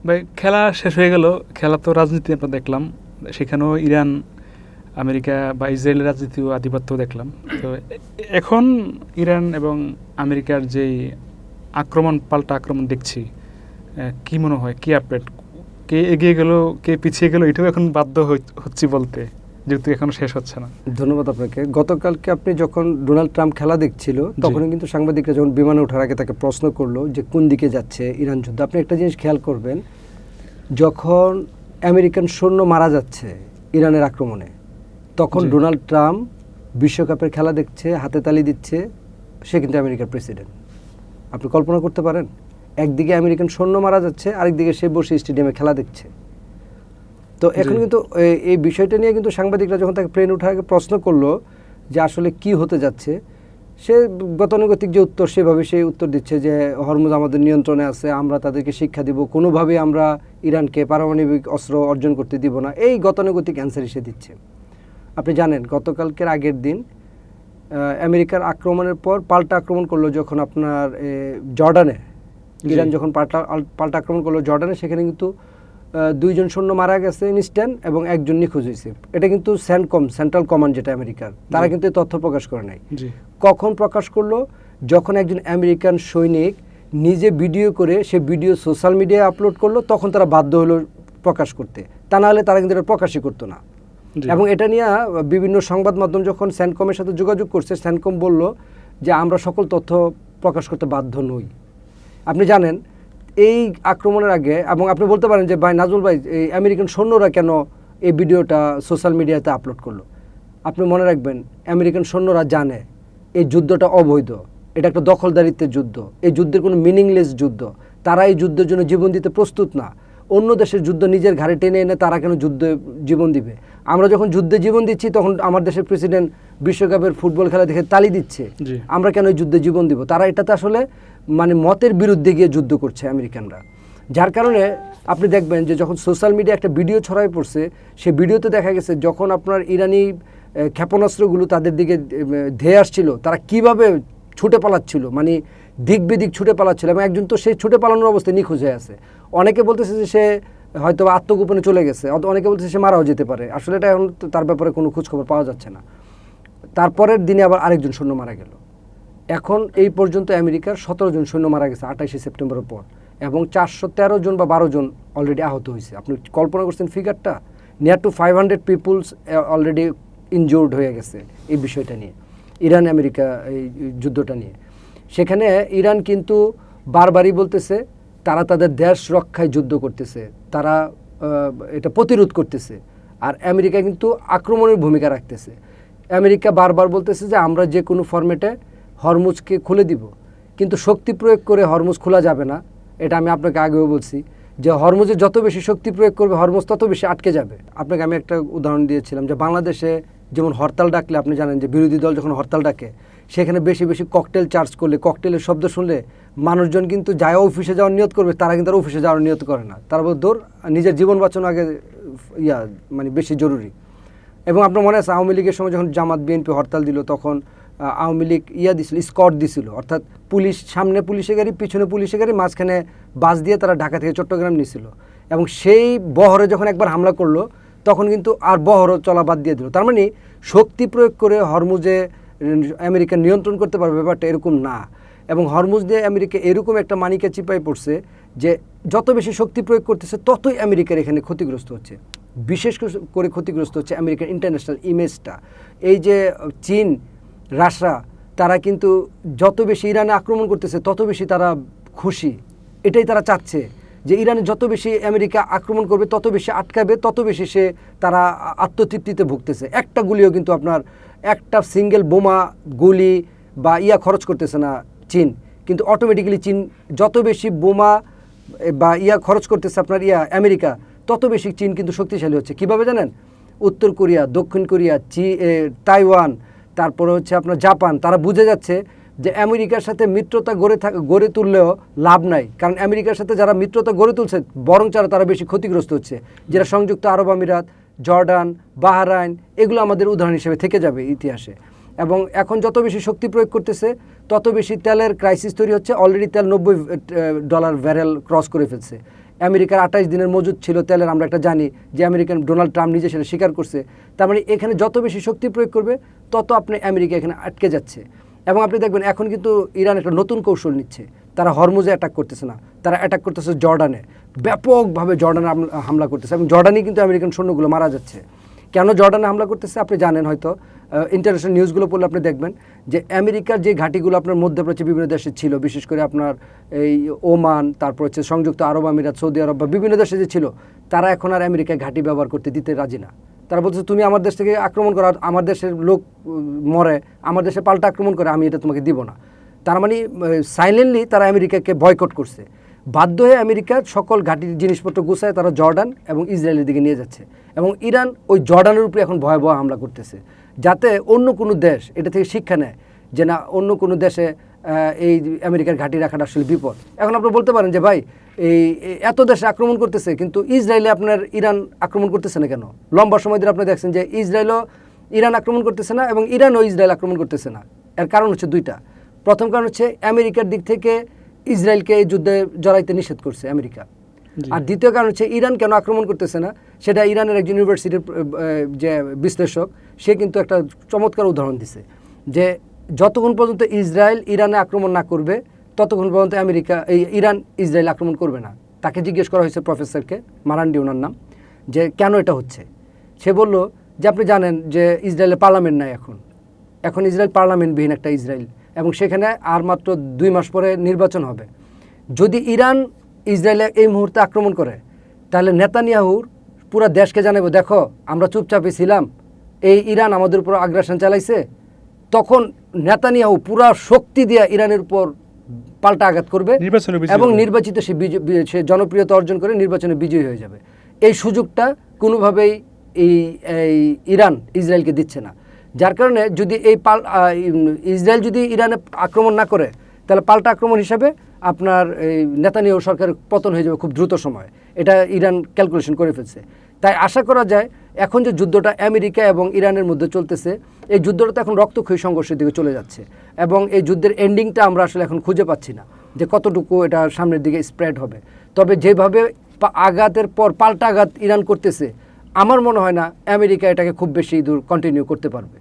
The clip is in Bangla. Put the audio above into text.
ভাই খেলা শেষ হয়ে গেল, খেলা তো রাজনীতি আমরা দেখলাম, সেখানেও ইরান, আমেরিকা বা ইসরায়েলের রাজনীতি ও আধিপত্য দেখলাম। তো এখন ইরান এবং আমেরিকার যেই পাল্টা আক্রমণ দেখছি, কি মনে হয়, কি আপডেট, কে এগিয়ে গেল কে পিছিয়ে গেল, এটাও এখন বাধ্য হচ্ছি বলতে, যেহেতু এখন শেষ হচ্ছে না। ধন্যবাদ আপনাকে। গতকালকে আপনি যখন ডোনাল্ড ট্রাম্প খেলা দেখছিল তখনই কিন্তু সাংবাদিকরা যখন বিমানে ওঠার আগে তাকে প্রশ্ন করলো যে কোন দিকে যাচ্ছে ইরান যুদ্ধ, আপনি একটা জিনিস খেয়াল করবেন, যখন আমেরিকান সৈন্য মারা যাচ্ছে ইরানের আক্রমণে, তখন ডোনাল্ড ট্রাম্প বিশ্বকাপের খেলা দেখছে, হাতে তালি দিচ্ছে, সে কিন্তু আমেরিকার প্রেসিডেন্ট। আপনি কল্পনা করতে পারেন, একদিকে আমেরিকান সৈন্য মারা যাচ্ছে, আরেকদিকে সে বসে স্টেডিয়ামে খেলা দেখছে। তো এখন কিন্তু এই বিষয়টা নিয়ে কিন্তু সাংবাদিকরা যখন তাকে প্লেন ওঠার আগে প্রশ্ন করলো যে আসলে কি হতে যাচ্ছে, সে গতানুগতিক যে উত্তর সেভাবে সে উত্তর দিচ্ছে যে হরমুজ আমাদের নিয়ন্ত্রণে আছে, আমরা তাদেরকে শিক্ষা দিব, কোনোভাবেই আমরা ইরানকে পারমাণবিক অস্ত্র অর্জন করতে দিব না, এই গতানুগতিক অ্যান্সারই সে দিচ্ছে। আপনি জানেন গতকালকের আগের দিন আমেরিকার আক্রমণের পর পাল্টা আক্রমণ করলো যখন আপনার জর্ডানে, ইরান যখন পাল্টা আক্রমণ করলো জর্ডানে, সেখানে কিন্তু 2 জন সৈন্য মারা গেছে ইনস্ট্যান্ট এবং 1 জন নিখোঁজ হয়েছে। এটা কিন্তু সেন্ট্রাল কমান্ড যেটা আমেরিকার, তারা কিন্তু এই তথ্য প্রকাশ করে নাই। কখন প্রকাশ করলো? যখন একজন আমেরিকান সৈনিক নিজে ভিডিও করে সে ভিডিও সোশ্যাল মিডিয়ায় আপলোড করলো, তখন তারা বাধ্য হলো প্রকাশ করতে, তা না হলে তারা কিন্তু এটা প্রকাশই করতো না। এবং এটা নিয়ে বিভিন্ন সংবাদ মাধ্যম যখন স্যান্ডকমের সাথে যোগাযোগ করছে, স্যান্ডকম বলল যে আমরা সকল তথ্য প্রকাশ করতে বাধ্য নই। আপনি জানেন এই আক্রমণের আগে, এবং আপনি বলতে পারেন যে ভাই নাজমুল ভাই, এই আমেরিকান সৈন্যরা কেন এই ভিডিওটা সোশ্যাল মিডিয়াতে আপলোড করলো? আপনি মনে রাখবেন, আমেরিকান সৈন্যরা জানে এই যুদ্ধটা অবৈধ, এটা একটা দখলদারিত্বের যুদ্ধ, এই যুদ্ধের কোনো মিনিংলেস যুদ্ধ, তারা এই যুদ্ধের জন্য জীবন দিতে প্রস্তুত না। অন্য দেশের যুদ্ধ নিজের ঘাড়ে টেনে এনে তারা কেন যুদ্ধে জীবন দিবে? আমরা যখন যুদ্ধে জীবন দিচ্ছি তখন আমার দেশের প্রেসিডেন্ট বিশ্বকাপের ফুটবল খেলা দেখে তালি দিচ্ছে, আমরা কেন এই যুদ্ধে জীবন দিব? তারা এটাতে আসলে মানে মতের বিরুদ্ধে গিয়ে যুদ্ধ করছে আমেরিকানরা। যার কারণে আপনি দেখবেন যে যখন সোশ্যাল মিডিয়া একটা ভিডিও ছড়াই পড়ছে, সে ভিডিওতে দেখা গেছে যখন আপনার ইরানি ক্ষেপণাস্ত্রগুলো তাদের দিকে ধেয়ে আসছিল, তারা কিভাবে ছুটে পালাচ্ছিল, মানে দিক বেদিক ছুটে পালাচ্ছিল, এবং একজন তো সেই ছুটে পালানোর অবস্থায় নিখোঁজ হয়ে আছে। অনেকে বলতেছে যে সে হয়তো আত্মগোপনে চলে গেছে, অনেকে বলতেছে সে মারাও যেতে পারে। আসলে এটা এখন তার ব্যাপারে কোনো খোঁজখবর পাওয়া যাচ্ছে না। তারপরের দিনে আবার আরেকজন সৈন্য মারা গেল। এখন এই পর্যন্ত আমেরিকার 17 জন সৈন্য মারা গেছে 28 সেপ্টেম্বরের পর, এবং 413 জন বা 12 জন অলরেডি আহত হয়েছে। আপনি কল্পনা করছেন ফিগারটা? Near to 500 peoples already injured হয়ে গেছে এই বিষয়টা নিয়ে, ইরান আমেরিকা এই যুদ্ধটা নিয়ে। সেখানে ইরান কিন্তু বারবারই বলতেছে তারা তাদের দেশ রক্ষায় যুদ্ধ করতেছে, তারা এটা প্রতিরোধ করতেছে, আর আমেরিকা কিন্তু আক্রমণের ভূমিকা রাখতেছে। আমেরিকা বারবার বলতেছে যে আমরা যে কোনো ফরম্যাটে হরমুজকে খুলে দিব, কিন্তু শক্তি প্রয়োগ করে হরমুজ খোলা যাবে না। এটা আমি আপনাকে আগেও বলছি যে হরমুজে যত বেশি শক্তি প্রয়োগ করবে হরমুজ তত বেশি আটকে যাবে। আপনাকে আমি একটা উদাহরণ দিয়েছিলাম যে বাংলাদেশে যেমন হরতাল ডাকলে, আপনি জানেন যে বিরোধী দল যখন হরতাল ডাকে সেখানে বেশি বেশি ককটেল চার্জ করলে, ককটেলের শব্দ শুনলে মানুষজন কিন্তু যায় অফিসে যাওয়ার নিয়ত করবে, তারা কিন্তু আর অফিসে যাওয়ার নিয়ত করে না। তারা বলে দৌড়, নিজের জীবন বাঁচানো আগে মানে বেশি জরুরি। এবং আপনার মনে আছে আওয়ামী লীগের সময় যখন জামাত বিএনপি হরতাল দিল, তখন আওয়ামী লীগ দিছিল, স্কট দিছিল, অর্থাৎ পুলিশ, সামনে পুলিশের গাড়ি, পিছনে পুলিশের গাড়ি, মাঝখানে বাস দিয়ে তারা ঢাকা থেকে চট্টগ্রাম নিয়েছিল। এবং সেই বহরে যখন একবার হামলা করলো তখন কিন্তু আর বহরও চলা বাদ দিয়ে দিল। তার মানে শক্তি প্রয়োগ করে হরমুজে আমেরিকা নিয়ন্ত্রণ করতে পারবে, ব্যাপারটা এরকম না। এবং হরমুজ দিয়ে আমেরিকা এরকম একটা মানিকা চিপায় পড়ছে যে যত বেশি শক্তি প্রয়োগ করতেছে ততই আমেরিকার এখানে ক্ষতিগ্রস্ত হচ্ছে। বিশেষ করে ক্ষতিগ্রস্ত হচ্ছে আমেরিকার ইন্টারন্যাশনাল ইমেজটা। এই যে চীন, রাশিয়া, তারা কিন্তু যত বেশি ইরানে আক্রমণ করতেছে তত বেশি তারা খুশি। এটাই তারা চাচ্ছে যে ইরানে যত বেশি আমেরিকা আক্রমণ করবে তত বেশি আটকাবে, তত বেশি তারা আত্মতৃপ্তিতে ভুগতেছে। একটা গুলিও কিন্তু আপনার একটা সিঙ্গেল বোমা গুলি বা খরচ করতেছে না চীন, কিন্তু অটোমেটিক্যালি চীন যত বেশি বোমা বা খরচ করতেছে আপনার আমেরিকা, তত বেশি চীন কিন্তু শক্তিশালী হচ্ছে। কিভাবে জানেন? উত্তর কোরিয়া, দক্ষিণ কোরিয়া, তাইওয়ান, তারপরে হচ্ছে আপনার জাপান, তারা বুঝে যাচ্ছে যে আমেরিকার সাথে মিত্রতা গড়ে তুললেও লাভ নাই, কারণ আমেরিকার সাথে যারা মিত্রতা গড়ে তুলছে বরং তারা বেশি ক্ষতিগ্রস্ত হচ্ছে। যারা সংযুক্ত আরব আমিরাত, জর্ডান, বাহরাইন, এগুলো আমাদের উদাহরণ হিসেবে থেকে যাবে ইতিহাসে। এবং এখন যত বেশি শক্তি প্রয়োগ করতেছে তত বেশি তেলের ক্রাইসিস তৈরি হচ্ছে। অলরেডি তেল $90 ব্যারেল ক্রস করে ফেলছে। আমেরিকার 28 দিনের মজুদ ছিল তেলের, আমরা একটা জানি যে আমেরিকান ডোনাল্ড ট্রাম্প নিজে সেটা স্বীকার করছে। তার মানে এখানে যত বেশি শক্তি প্রয়োগ করবে তত আপনি আমেরিকা এখানে আটকে যাচ্ছে। এবং আপনি দেখবেন এখন কিন্তু ইরান একটা নতুন কৌশল নিচ্ছে, তারা হরমুজে অ্যাটাক করতেছে না, তারা অ্যাটাক করতেছে জর্ডানে, ব্যাপকভাবে জর্ডানে হামলা করতেছে এবং জর্ডানেই কিন্তু আমেরিকান সৈন্যগুলো মারা যাচ্ছে। কেন জর্ডানে হামলা করতেছে আপনি জানেন হয়তো, ইন্টারন্যাশনাল নিউজগুলো পড়লে আপনি দেখবেন যে আমেরিকার যে ঘাঁটিগুলো আপনার মধ্যপ্রাচ্যে বিভিন্ন দেশে ছিল, বিশেষ করে আপনার এই ওমান, তারপর হচ্ছে সংযুক্ত আরব আমিরাত, সৌদি আরব বা বিভিন্ন দেশে যে ছিল, তারা এখন আর আমেরিকায় ঘাঁটি ব্যবহার করতে দিতে রাজি না। তারা বলছে তুমি আমার দেশ থেকে আক্রমণ করো, আমার দেশের লোক মরে, আমার দেশে পাল্টা আক্রমণ করে, আমি এটা তোমাকে দিব না। তার মানে সাইলেন্টলি তারা আমেরিকাকে বয়কট করছে। বাধ্য হয়ে আমেরিকার সকল ঘাঁটির জিনিসপত্র গুছায় তারা জর্ডান এবং ইসরায়েলের দিকে নিয়ে যাচ্ছে এবং ইরান ওই জর্ডানের উপরে এখন ভয়াবহ হামলা করতেছে, যাতে অন্য কোনো দেশ এটা থেকে শিক্ষা নেয় যে না, অন্য কোনো দেশে এই আমেরিকার ঘাঁটি রাখাটা আসলে বিপদ। এখন আপনি বলতে পারেন যে ভাই এই এত দেশে আক্রমণ করতেছে কিন্তু ইসরায়েলে আপনার ইরান আক্রমণ করতেছে না কেন? লম্বা সময় ধরে আপনি দেখছেন যে ইসরায়েলও ইরান আক্রমণ করতেছে না এবং ইরানও ইসরায়েল আক্রমণ করতেছে না। এর কারণ হচ্ছে দুইটা। প্রথম কারণ হচ্ছে আমেরিকার দিক থেকে ইসরায়েলকে এই যুদ্ধে জড়াইতে নিষেধ করছে আমেরিকা। আর দ্বিতীয় কারণ হচ্ছে ইরান কেন আক্রমণ করতেছে না, সেটা ইরানের একজন ইউনিভার্সিটির যে বিশ্লেষক সে কিন্তু একটা চমৎকার উদাহরণ দিছে যে যতক্ষণ পর্যন্ত ইসরায়েল ইরানে আক্রমণ না করবে ততক্ষণ পর্যন্ত ইরান ইসরায়েল আক্রমণ করবে না। তাকে জিজ্ঞেস করা হয়েছে, প্রফেসরকে, মারান্ডি ওনার নাম, যে কেন এটা হচ্ছে। সে বলল যে আপনি জানেন যে ইসরায়েলের পার্লামেন্ট নাই, এখন ইসরায়েল পার্লামেন্টবিহীন একটা ইসরায়েল এবং সেখানে আর মাত্র 2 মাস পরে নির্বাচন হবে। যদি ইরান ইসরায়েলে এই মুহূর্তে আক্রমণ করে তাহলে নেতানিয়াহুর পুরো দেশকে জানাবো, দেখো আমরা চুপচাপে ছিলাম, এই ইরান আমাদের উপর আগ্রাসন চালাইছে। তখন নেতানিয়াহু পুরা শক্তি দিয়ে ইরানের উপর পাল্টা আঘাত করবে এবং নির্বাচিত সে জনপ্রিয়তা অর্জন করে নির্বাচনে বিজয়ী হয়ে যাবে। এই সুযোগটা কোনোভাবেই এই ইরান ইসরায়েলকে দিচ্ছে না। যার কারণে যদি ইসরায়েল যদি ইরানে আক্রমণ না করে তাহলে পাল্টা আক্রমণ হিসাবে আপনার এই নেতানিয়াহু সরকারের পতন হয়ে যাবে খুব দ্রুত সময়। এটা ইরান ক্যালকুলেশন করে ফেলছে। তাই আশা করা যায় এখন যে যুদ্ধটা আমেরিকা এবং ইরানের মধ্যে চলতেছে, এই যুদ্ধটা তো এখন রক্তক্ষয়ী সংঘর্ষের দিকে চলে যাচ্ছে এবং এই যুদ্ধের এন্ডিংটা আমরা আসলে এখন খুঁজে পাচ্ছি না যে কতটুকু এটা সামনের দিকে স্প্রেড হবে। তবে যেভাবে আঘাতের পর পাল্টা আঘাত ইরান করতেছে, আমার মনে হয় না আমেরিকা এটাকে খুব বেশি দূর কন্টিনিউ করতে পারবে।